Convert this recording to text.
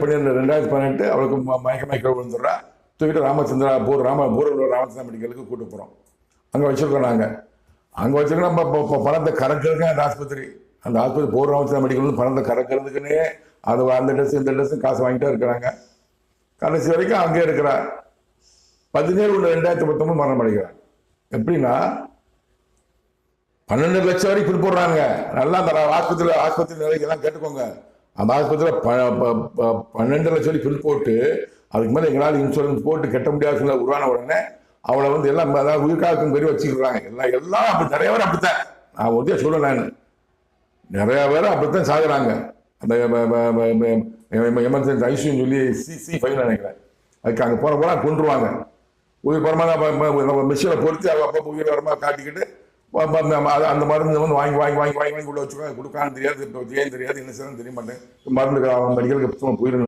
2018 அவளுக்கு மயக்க விழுந்துடுறா. தூக்கிட்டு ராமச்சந்திரா ராமச்சந்திரா மெடிக்கலுக்கு கூட்டு போகிறோம். அங்கே வச்சுருக்கோம். நாங்கள் அங்கே வச்சுருக்கோம். நம்ம பணத்தை கறக்கிறதுக்கு அந்த ஆஸ்பத்திரி போர் ராமச்சந்திரா மெடிக்கல் பணத்தை கறக்கிறதுக்குன்னே அது அந்த ட்ரெஸ் இந்த ட்ரெஸ்ஸும் காசு வாங்கிட்டே இருக்கிறாங்க. கடைசி வரைக்கும் அங்கே இருக்கிறார். 17/1/2019 மரணம் அடைகிறார். எப்படின்னா 12 லட்சம் வரைக்கும் பில் போடுறாங்க. நல்லா அந்த ஆஸ்பத்திரி நிலைக்கெல்லாம் கேட்டுக்கோங்க. அந்த ஆஸ்பத்திரியில் 12 லட்சம் வரைக்கும் பில் போட்டு அதுக்கு மேலே எங்களால் இன்சூரன்ஸ் போட்டு கட்ட முடியாத உருவான உடனே அவளை வந்து எல்லாம் அதாவது உயிர்காக்கும் பெரிய வச்சுக்கிறாங்க. எல்லாம் அப்படி நிறைய பேர் அப்படித்தான். நான் ஒரே சொல்லுவேன். நிறைய பேர் அப்படித்தான் சாகுறாங்க. அந்த எமர்ஜென்சி ஐசியூன்னு சொல்லி C5 நினைக்கிறேன். அதுக்கு அங்கே போகிறப்பெல்லாம் கொண்டுருவாங்க. உயிர் பரமாக மிஷினை பொறுத்து அப்பப்போ உயிர் வரமாக காட்டிக்கிட்டு அந்த மருந்து வந்து வாங்கி உள்ள வச்சுக்கோங்க. கொடுக்கான்னு தெரியாது, ஏன் தெரியாது, என்ன செய்யணும் தெரிய மாட்டேன். மருந்து மெடிக்கலுக்கு போயிடணும்.